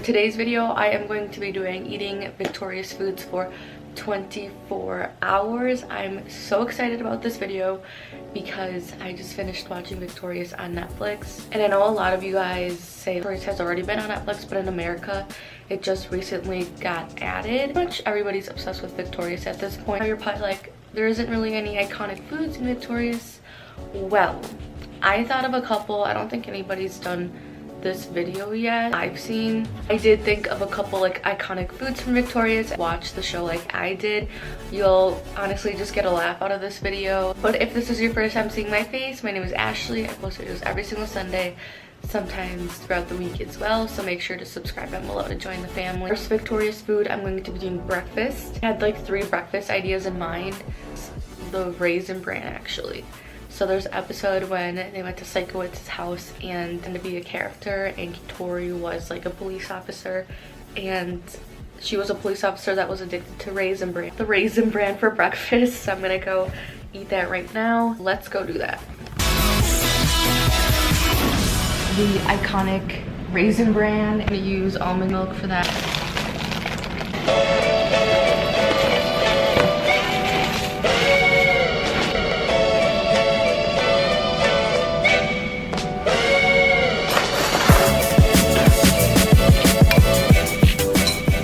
today's video, I am going to be eating Victorious foods for 24 hours. I'm so excited about this video because I just finished watching Victorious on Netflix. And I know a lot of you guys say Victorious has already been on Netflix, but in America, it just recently got added. Pretty much everybody's obsessed with Victorious at this point. You're probably like, there isn't really any iconic foods in Victorious. Well, I thought of a couple. I don't think anybody's done this video yet. I did think of a couple like iconic foods from Victorious. Watch the show like I did. You'll honestly just get a laugh out of this video. But if this is your first time seeing my face, my name is Ashley. I post videos every single Sunday, sometimes throughout the week as well, so make sure to subscribe down below to join the family. First Victorious food, I'm going to be doing breakfast. I had like 3 breakfast ideas in mind. The Raisin Bran actually. So there's an episode when they went to Psychowitz's house and to be a character, and Tori was like a police officer, and she was a police officer that was addicted to Raisin Bran. The Raisin Bran for breakfast, so I'm gonna go eat that right now. Let's go do that. The iconic Raisin Bran. I'm gonna use almond milk for that.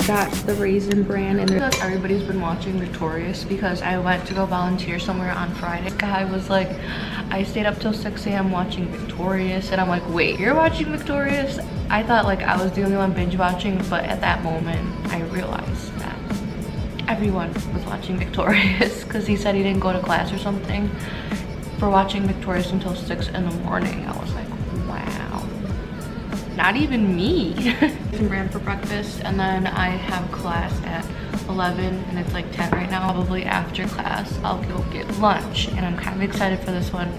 Got the Raisin Bran, and everybody's been watching Victorious because I went to go volunteer somewhere on Friday. Guy was like, I stayed up till 6 a.m. watching Victorious, and I'm like, wait, you're watching Victorious? I thought like I was the only one binge watching, but at that moment I realized that everyone was watching Victorious because he said he didn't go to class or something for watching Victorious until 6 in the morning. I was like, wow, not even me. Raisin Bran for breakfast, and then I have class at 11 and it's like 10 right now. Probably after class I'll go get lunch, and I'm kind of excited for this one.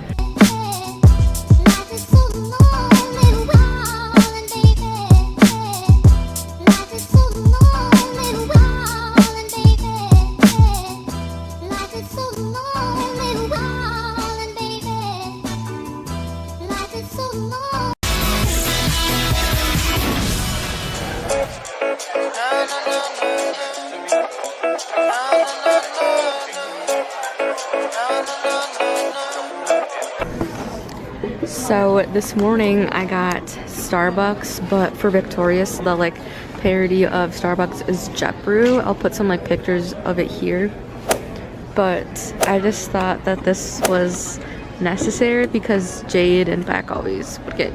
So this morning I got Starbucks, but for Victorious, the like parody of Starbucks is JetBrew. I'll put some like pictures of it here. But I just thought that this was necessary because Jade and Beck always would get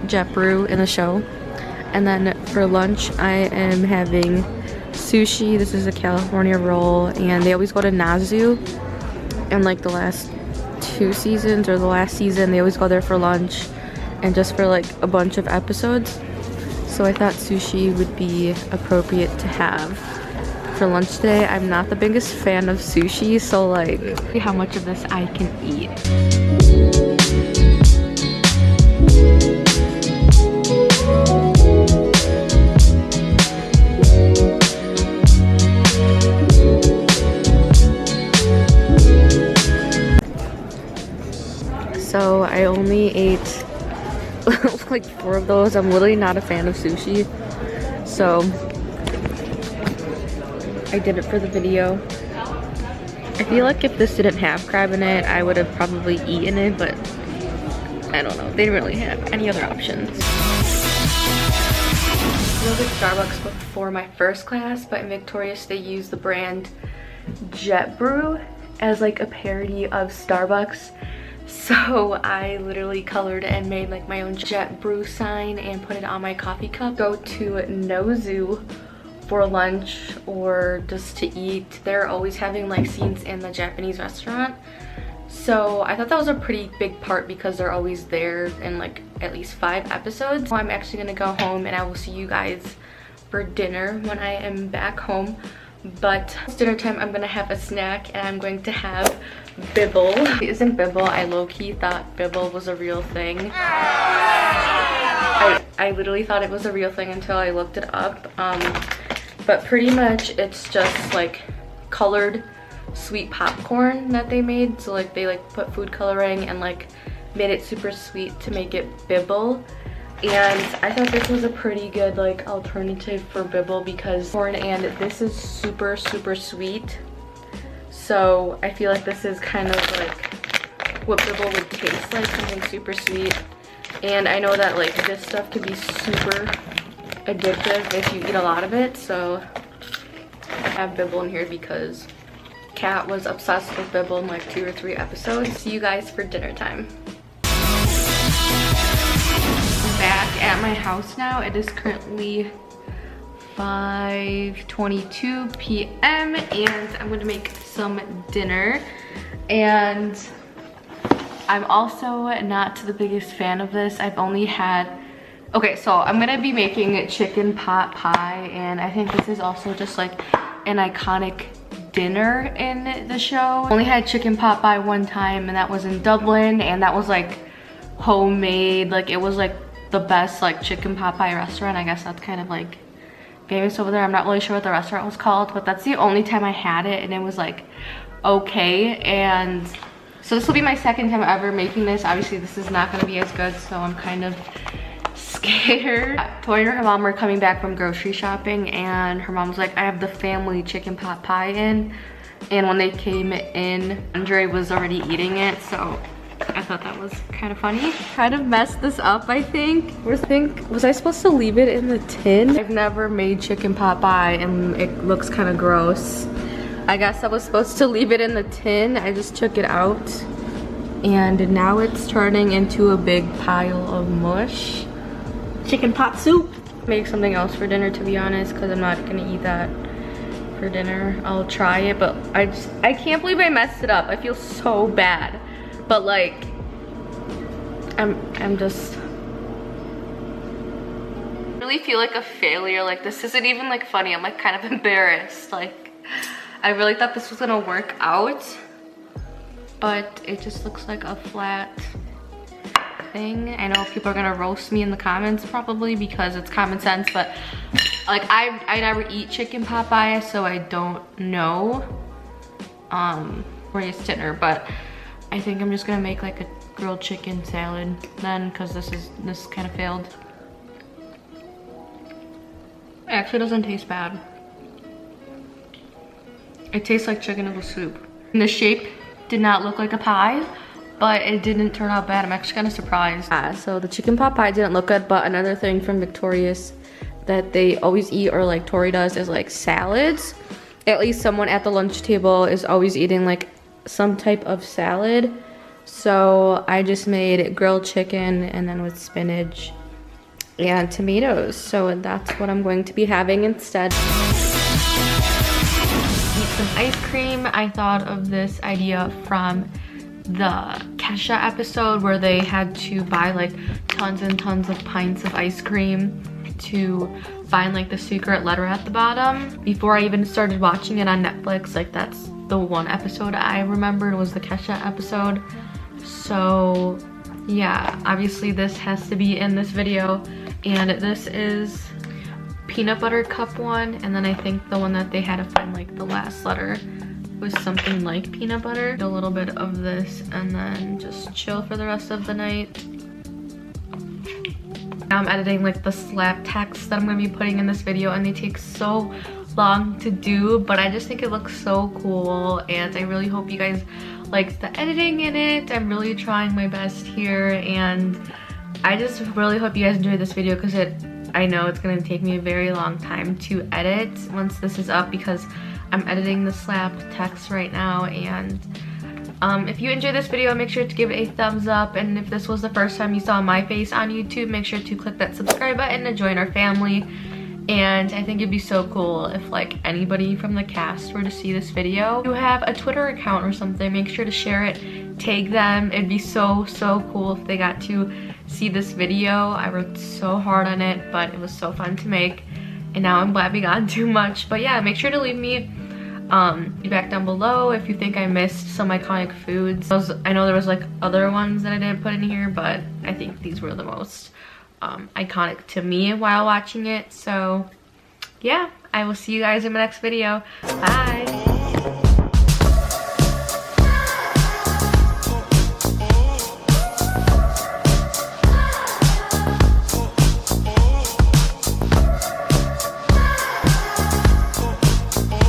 JetBrew in the show. And then for lunch I am having sushi. This is a California roll, and they always go to Nazu. And like the last 2 seasons or the last season, they always go there for lunch and just for like a bunch of episodes. So I thought sushi would be appropriate to have for lunch today. I'm not the biggest fan of sushi, so like how much of this I can eat. So I only ate like 4 of those. I'm literally not a fan of sushi, so I did it for the video. I feel like if this didn't have crab in it, I would have probably eaten it, but I don't know. They didn't really have any other options. I was at Starbucks before my first class, but in Victorious they use the brand JetBrew as like a parody of Starbucks. So I literally colored and made like my own JetBrew sign and put it on my coffee cup. Go to Nozu for lunch or just to eat. They're always having like scenes in the Japanese restaurant. So I thought that was a pretty big part because they're always there in like at least 5 episodes. So I'm actually gonna go home and I will see you guys for dinner when I am back home. But it's dinner time. I'm gonna have a snack, and I'm going to have Bibble. It isn't Bibble. I low-key thought Bibble was a real thing. I literally thought it was a real thing until I looked it up. But pretty much it's just like colored sweet popcorn that they made. So like they like put food coloring and like made it super sweet to make it Bibble. And I thought this was a pretty good like alternative for Bibble because corn, and this is super sweet. So I feel like this is kind of like what Bibble would taste like, something super sweet. And I know that like this stuff can be super addictive if you eat a lot of it. So I have Bibble in here because Kat was obsessed with Bibble in like 2 or 3 episodes. See you guys for dinner time. Back at my house now. It is currently 5:22 p.m. and I'm going to make some dinner. And I'm also not the biggest fan of this. I've only had, okay, so I'm going to be making chicken pot pie, and I think this is also just like an iconic dinner in the show. Only had chicken pot pie one time, and that was in Dublin, and that was like homemade. Like it was like the best like chicken pot pie restaurant. I guess that's kind of like famous over there. I'm not really sure what the restaurant was called, but that's the only time I had it, and it was like okay. And so this will be my second time ever making this. Obviously this is not going to be as good, so I'm kind of scared. Tori and her mom were coming back from grocery shopping, and her mom was like, I have the family chicken pot pie in. And when they came in, Andre was already eating it, so I thought that was kind of funny. Kind of messed this up, I think. Was I supposed to leave it in the tin? I've never made chicken pot pie and it looks kind of gross. I guess I was supposed to leave it in the tin. I just took it out and now it's turning into a big pile of mush. Chicken pot soup. Make something else for dinner, to be honest, because I'm not gonna eat that for dinner. I'll try it, but I can't believe I messed it up. I feel so bad. But like, I'm just, I really feel like a failure. Like this isn't even like funny. I'm like kind of embarrassed. Like I really thought this was gonna work out, but it just looks like a flat thing. I know people are gonna roast me in the comments probably because it's common sense, but like I never eat chicken pot pie, so I don't know where it's dinner. But I think I'm just gonna make like a grilled chicken salad then, because this kind of failed. It actually doesn't taste bad. It tastes like chicken noodle soup. And the shape did not look like a pie, but it didn't turn out bad. I'm actually kind of surprised. So the chicken pot pie didn't look good, but another thing from Victorious that they always eat, or like Tori does, is like salads. At least someone at the lunch table is always eating like some type of salad. So I just made grilled chicken and then with spinach and tomatoes. So that's what I'm going to be having instead. Eat some ice cream. I thought of this idea from the Kesha episode where they had to buy like tons and tons of pints of ice cream to find like the secret letter at the bottom. Before I even started watching it on Netflix, like that's the one episode I remembered was the Kesha episode. So yeah, obviously this has to be in this video, and this is peanut butter cup one, and then I think the one that they had to find like the last letter was something like peanut butter. A little bit of this and then just chill for the rest of the night. Now I'm editing like the slap text that I'm gonna be putting in this video, and they take so long to do, but I just think it looks so cool, and I really hope you guys like the editing in it. I'm really trying my best here, and I just really hope you guys enjoy this video because I know it's gonna take me a very long time to edit once this is up, because I'm editing the slap text right now. And if you enjoyed this video, make sure to give it a thumbs up, and if this was the first time you saw my face on YouTube, make sure to click that subscribe button to join our family. And I think it'd be so cool if like anybody from the cast were to see this video. If you have a Twitter account or something, make sure to share it, tag them. It'd be so cool if they got to see this video. I worked so hard on it, but it was so fun to make, and now I'm blabbing on too much. But yeah, make sure to leave me feedback down below if you think I missed some iconic foods. I know there was like other ones that I didn't put in here, but I think these were the most iconic to me while watching it. So yeah, I will see you guys in my next video. Bye.